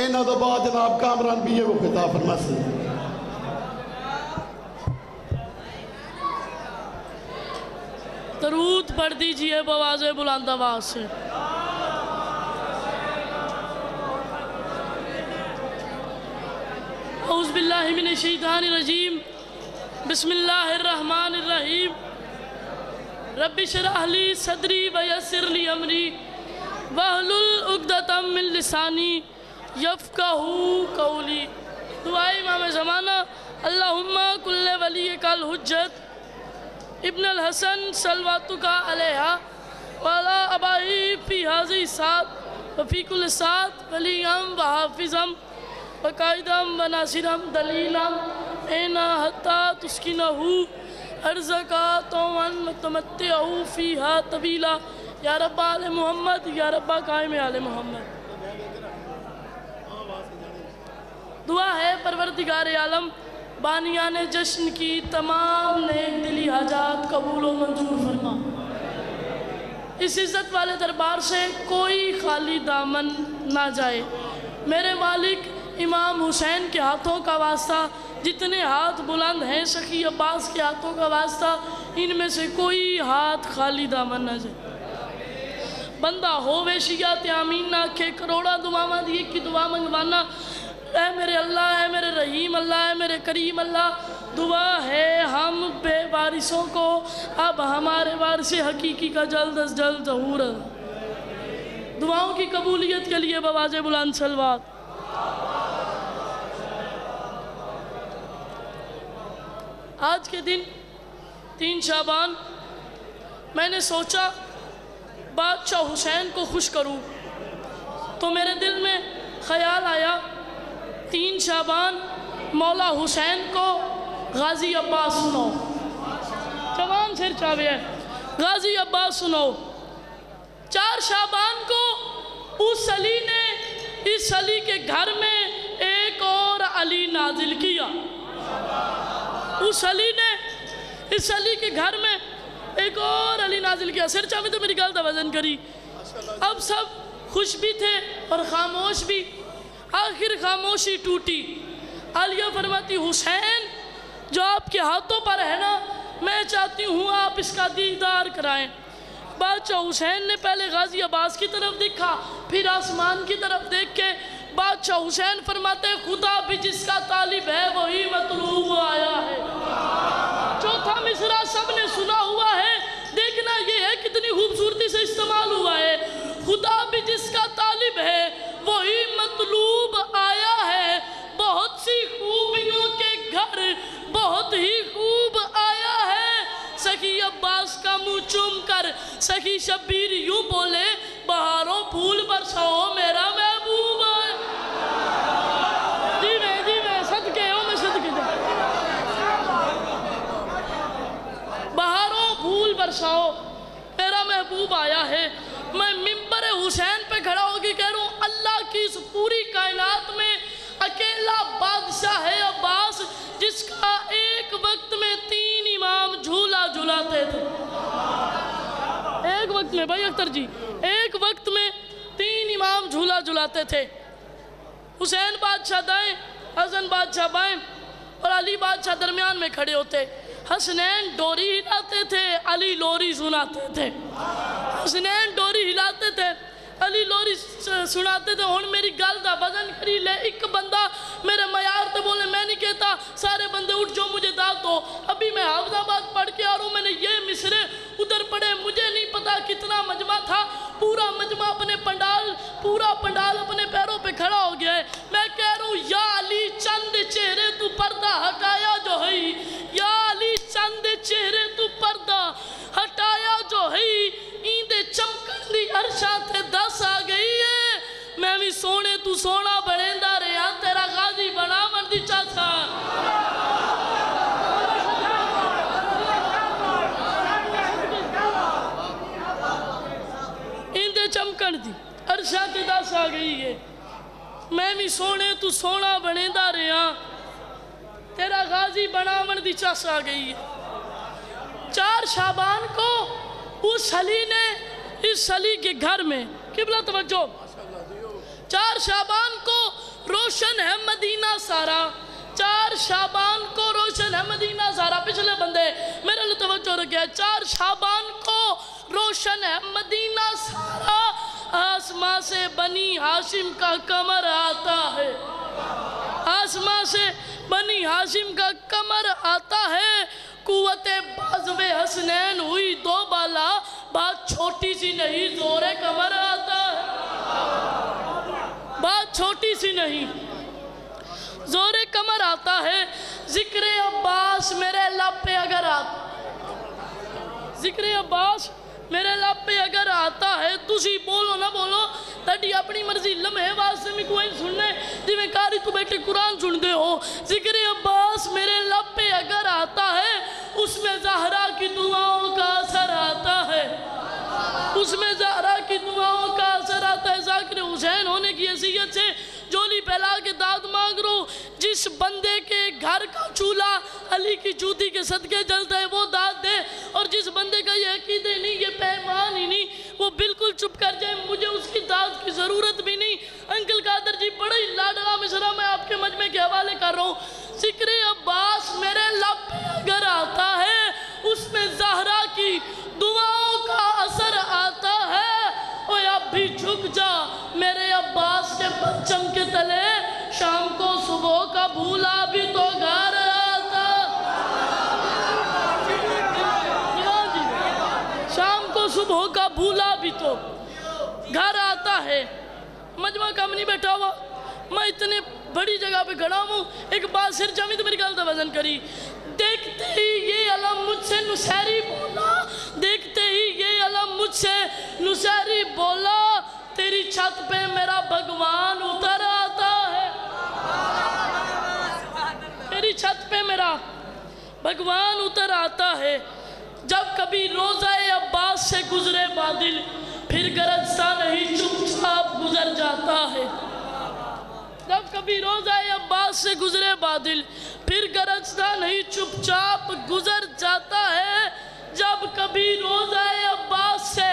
انہاں تو بعد جناب کامران بھی یہ وہ خطاب فرما سے درود پڑھ دیجئے بواز بلند آواز سے۔ اعوذ باللہ من الشیطان الرجیم، بسم اللہ الرحمن الرحیم۔ رب اشرح لی صدری ویسر لی امری واحلل عقدۃ من لسانی یفقہوا قولی۔ دعائے امام زمانہ، اللہم کل ولیک الحجت ابن الحسن صلواتک علیہ وعلی ابائی فی حاضی ساتھ وفی کل ساتھ ولیم و حافظم وقائدم و ناصرم دلیلم اینا حتی تسکنہو ارزقا تومن متمتعہو فیہا طویلا۔ یا رب آل محمد، یا رب قائم آل محمد۔ دعا ہے پروردگار عالم بانیان جشن کی تمام نیک دلی حاجات قبول و منظور فرما۔ اس عزت والے دربار سے کوئی خالی دامن نہ جائے۔ میرے مالک امام حسین کے ہاتھوں کا واسطہ، جتنے ہاتھ بلند ہیں سخی عباس کے ہاتھوں کا واسطہ، ان میں سے کوئی ہاتھ خالی دامن نہ جائے۔ بندہ ہووے شیعات آمین نہ کہ کروڑا دعا دیئے کی دعا منگوانا۔ اے میرے اللہ، اے میرے رحیم اللہ، اے میرے کریم اللہ، دعا ہے ہم بے وارثوں کو اب ہمارے وارث حقیقی کا جلد از جلد ظہور۔ دعاؤں کی قبولیت کے لیے بواز بلند صلوات۔ آج کے دن 3 شعبان میں نے سوچا بادشاہ حسین کو خوش کروں، تو میرے دل میں خیال آیا 3 شعبان مولا حسین کو غازی عباس سنو۔ جوان سر چاوے ہے، غازی عباس سنو۔ 4 شعبان کو اس علی نے اس علی کے گھر میں ایک اور علی نازل کیا۔ اس علی نے اس علی کے گھر میں ایک اور علی نازل کیا۔ سر چاوے تو میری گل دا وزن کری۔ اب سب خوش بھی تھے اور خاموش بھی۔ آخر خاموشی ٹوٹی۔ عالیہ فرماتی حسین جو آپ کے ہاتھوں پر ہے نا، میں چاہتی ہوں آپ اس کا دیدار کرائیں۔ بادشاہ حسین نے پہلے غازی عباس کی طرف دیکھا، پھر آسمان کی طرف دیکھ کے بادشاہ حسین فرماتے خدا بھی جس کا طالب ہے وہی مطلوب آیا ہے۔ چوتھا مصرع سب نے سنا ہوا ہے، دیکھنا یہ ہے کتنی خوبصورتی سے استعمال ہوا ہے۔ خدا بھی جس کا طالب ہے وہی مطلوب آیا ہے، بہت سی خوبیوں کے گھر بہت ہی خوب آیا ہے۔ سخی عباس کا منہ چوم کر سخی شبیر یوں بولے بہاروں پھول برساؤ میرا محبوب آئے۔ جی میں صدقے ہوں، میں صدقے جا۔ بہاروں پھول برساؤ میرا محبوب آیا ہے۔ میں منبر حسین پہ کھڑا ہوگی کہہ رہا ہوں اللہ کی اس پوری کائنات میں اکیلا بادشاہ ہے عباس جس کا ایک وقت میں 3 امام جھولا جھلاتے تھے۔ ایک وقت میں بھائی اختر جی، ایک وقت میں 3 امام جھولا جھلاتے تھے۔ حسین بادشاہ دائیں، حسن بادشاہ بائیں اور علی بادشاہ درمیان میں کھڑے ہوتے۔ حسنین ڈوری ہلاتے تھے، علی لوری سناتے تھے۔ حسنین ڈوری ہلاتے تھے، علی لوری سناتے تھے۔ ہون میری گل دا وزن کری لے، ایک بندہ میرے معیار تے بولے میں نہیں کہتا سارے بندے اٹھ جو مجھے دعوت دو۔ ابھی میں حافظ آباد پڑھ کے آ رہا ہوں، میں نے یہ مصرے ادھر پڑھے، مجھے نہیں پتا کتنا مجمع تھا، پورا مجمع اپنے پنڈال اپنے پیروں پہ کھڑا ہو گیا ہے۔ میں کہہ رہا ہوں یا علی چند چہرے تو پردہ ہٹایا جو ہے، یا علی چند چہرے تو پردہ ہٹایا جو ہے، ایندے چمکن دی عرشاں تے دس آ گئی ہے۔ میں بھی سونے تو سونا بڑھیندا رہا، تیرا غازی بنا من دی چاچا۔ ایندے چمکن دی عرشاں تے دس آ گئی ہے۔ میں بھی سونے تو سونا بڑھیندا رہا، تیرا غازی بنا من دی چاچ آ گئی ہے۔ 4 شعبان کو اس علی نے اس علی کے گھر میں قبلہ توجہ 4 شعبان کو سارا 4 شعبان کو روشن ہے مدینہ سارا. پچھلے بندے میرے لئے توجہ رکھے. 4 شعبان کو روشن ہے مدینہ سارا. آسمان سے بنی ہاشم کا قمر آتا ہے. آسمان سے بنی ہاشم کا قمر آتا ہے. قوت بازو حسنین ہوئی 2 بالا. بات چھوٹی سی نہیں زور قمر آتا ہے. بات چھوٹی سی نہیں زور قمر آتا ہے. ذکر عباس میرے لب پہ اگر آتا ذکر عباس میرے لب پہ اگر آتا ہے تسی بولو نہ بولو تڑی اپنی مرضی لمحے واسطے میں کوئی سننے جی میں کاری تو بیٹھے قرآن سن دے ہو. ذکر عباس میرے لب پہ اگر آتا ہے اس میں زہرا کی دعاؤں کا اثر آتا ہے. اس میں زہرا کی دعاؤں کا اثر آتا ہے. ذاکر حسین ہونے کی حیثیت سے جولی پھیلا کے داد مانگ رو. جس بندے کے گھر کا چولہا علی کی جوتی کے صدقے جلتا ہے وہ داد دے. اور جس بندے کا یہ عقیدے نہیں یہ پیمان ہی نہیں وہ بالکل چپ کر جائے. مجھے اس کی داد کی ضرورت بھی نہیں. انکل قادر جی بڑا ہی لاڈلا مصرع میں آپ کے مجمع کے حوالے کر رہا ہوں. ذکر عباس میرے لب پہ اگر آتا ہے اس میں زہرا کی دعاؤں کا اثر آتا ہے. اوہ اب بھی جھک جا میرے عباس کے پرچم کے تلے. شام کو صبح کا بھولا بھی تو گھر آتا. شام کو صبح کا بھولا بھی تو گھر آتا ہے. مجمع کم نہیں بیٹھا ہوا میں اتنے بڑی جگہ پہ کھڑا ہوں. ایک بات سر جامی تو میری گالتا وزن کری. دیکھتے ہی یہ علم مجھ سے نصیری بولا. دیکھتے ہی یہ علم مجھ سے نصیری بولا. تیری چھت پہ میرا بھگوان اتر آتا ہے. تیری چھت پہ میرا بھگوان اتر آتا ہے. جب کبھی روزہ عباس سے گزرے بادل پھر گرجتا نہیں چپ چاپ گزر جاتا ہے. جب کبھی روزہ عباس سے گزرے بادل پھر گرجتا نہیں چپ چاپ گزر جاتا ہے. جب کبھی روزہ عباس سے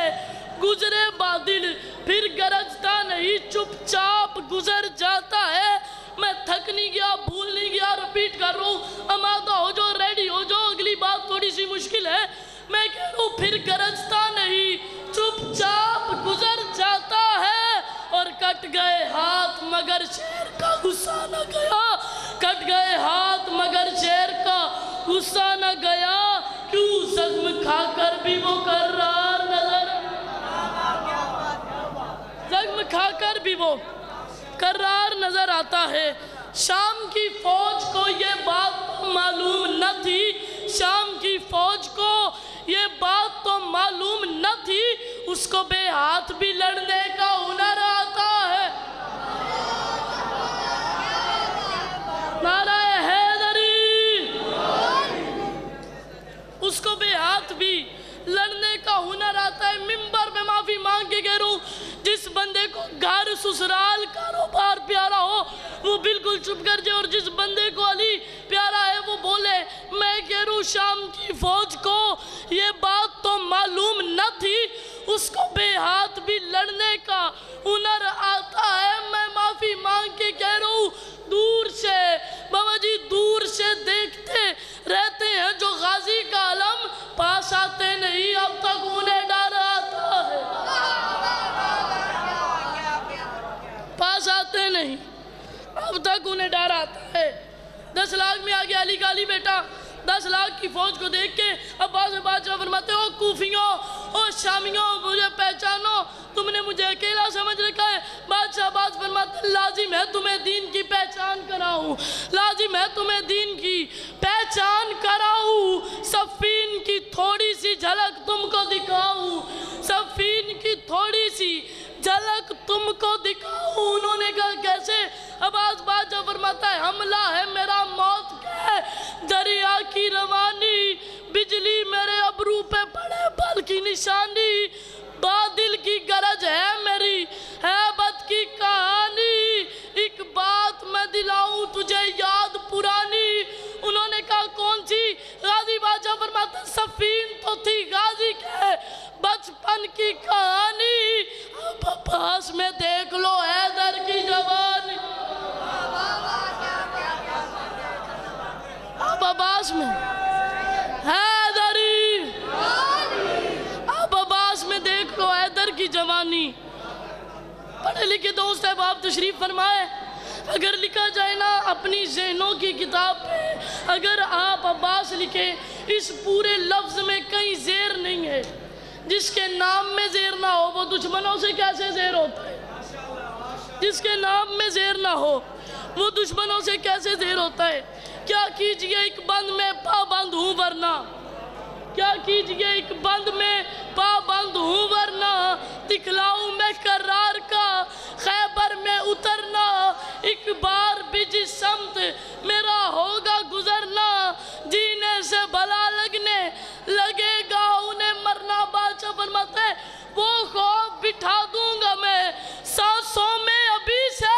گزرے بادل پھر گرجتا نہیں چپ چاپ گزر جاتا ہے. میں تھک نہیں گیا بھول نہیں گیا رپیٹ کر رہا ہوں. آمادہ ہو جو ریڈی ہو جو اگلی بات تھوڑی سی مشکل ہے. میں کہہ رہا ہوں پھر گرجتا نہیں چپ چاپ گزر جاتا ہے. اور کٹ گئے ہاتھ مگر شیر کا غصہ نہ گیا. کٹ گئے ہاتھ مگر شیر کا غصہ نہ گیا. کیوں زخم کھا کر بھی وہ قرار نظر زخم کھا کر بھی وہ قرار نظر آتا ہے. شام کی فوج کو یہ بات معلوم نہ تھی. شام کی فوج کو یہ بات تو معلوم نہ تھی. اس کو بے ہاتھ بھی لڑنے کا ہنر آتا ہے. نعرہ حیدری. اس کو بے ہاتھ بھی لڑنے کا ہنر آتا ہے. منبر میں معافی مانگ کے کہہ رہا ہوں جس بندے کو گھر سسرال کاروبار پیارا ہو وہ بالکل چپ کر جائے. اور جس بندے کو علی پیارا ہے وہ بولے. میں کہہ رہا ہوں شام کی فوج کو یہ بات تو معلوم نہ تھی. اس کو بے ہاتھ بھی لڑنے کا ہنر آتا ہے. میں معافی مانگ کے کہہ رہا ہوں دور سے بابا جی دور سے دیکھتے رہتے ہیں جو غازی کا علم پاس آتے نہیں. اب تک انہیں ڈر آتا ہے. پاس آتے نہیں اب تک انہیں ڈر آتا ہے. 10 لاکھ میں آگے علی کا علی بیٹا 10 لاکھ کی فوج کو دیکھ کے عباس بادشاہ فرماتے ہو کوفیوں او شامیوں مجھے پہچانو تم نے مجھے اکیلا سمجھ رکھا ہے. بادشاہ عباس فرماتے لازم ہے تمہیں دین کی پہچان کراؤں. لازم ہے تمہیں دین کی پہچان کراؤں. صفین کی تھوڑی سی جھلک تم کو دکھاؤں. صفین کی تھوڑی سی جھلک تم کو دکھاؤں. انہوں نے کہا کیسے؟ عباس بادشاہ فرماتا ہے حملہ ہے میرا موت کے دریا کی روانی. بجلی میرے ابرو پہ پڑے بل کی نشانی. بادل کی گرج ہے میری ہیبت کی کہانی. ایک بات میں دلاؤں تجھے یاد پرانی. انہوں نے کہا کون سی؟ غازی بادشاہ فرماتا صفین تو تھی غازی کے بچپن کی کہانی. اب عباس میں دیکھ لو حیدر کی جوانی. عباس میں حیدری، اب عباس میں دیکھ لو حیدر کی جوانی۔ پڑھے لکھے دوست احباب تشریف فرمائے، اگر لکھا جائے نا اپنی ذہنوں کی کتاب پہ، اگر آپ عباس لکھیں، اس پورے لفظ میں کہیں زیر نہیں ہے۔ جس کے نام میں زیر نہ ہو وہ دشمنوں سے کیسے زیر ہوتا ہے؟ جس کے نام میں زیر نہ ہو وہ دشمنوں سے کیسے زیر ہوتا ہے؟ کیا کیجئے ایک بند میں پابند ہوں ورنہ، کیا کیجئے ایک بند میں پابند ہوں ورنہ، دکھلاؤں میں قرار کا خیبر میں اترنا، ایک بار بھی جس سمت میرا ہوگا گزرنا، جینے سے بھلا لگنے لگے گا انہیں مرنا۔ بادشاہ فرماتے ہیں وہ خوف بٹھا دوں گا میں سانسوں میں ابھی سے،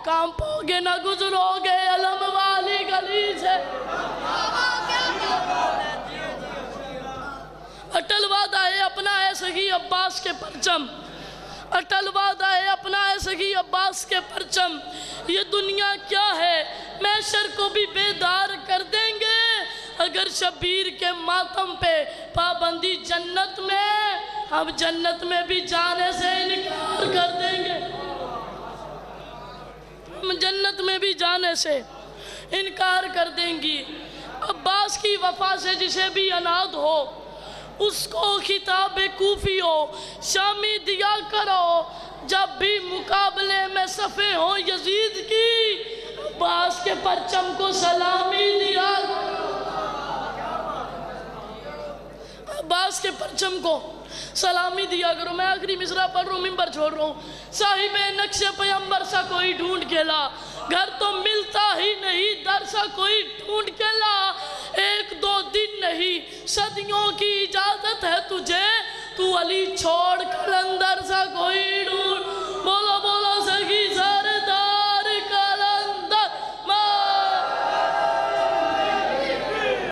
کانپو گے نہ گزرو گے علم والی گلی سے۔ اٹل وعدہ ہے اپنا ہے سگی عباس کے پرچم، اٹل وعدہ ہے اپنا ہے سگی عباس کے پرچم، یہ دنیا کیا ہے محشر کو بھی بیدار کر دیں گے، اگر شبیر کے ماتم پہ پابندی جنت میں، ہم جنت میں بھی جانے سے انکار کر دیں گے، ہم جنت میں بھی جانے سے انکار کر دیں گی۔ عباس کی وفا سے جسے بھی اناد ہو اس کو خطاب کوفی ہو شامی دیا کرو، جب بھی مقابلے میں صفیں ہوں یزید کی، عباس کے پرچم کو سلامی دیا کرو، عباس کے پرچم کو سلامی دیا کرو۔ میں آخری مصرع پڑھ رہا ہوں، ممبر چھوڑ رہا ہوں۔ صاحب نقش پیمبر سا کوئی ڈھونڈ کے لا، گھر تو ملتا ہی نہیں در سا کوئی ڈھونڈ کے لا، ایک دو دن نہیں صدیوں کی اجازت ہے تجھے، تو علی چھوڑ کلندر سا کوئی ڈھونڈ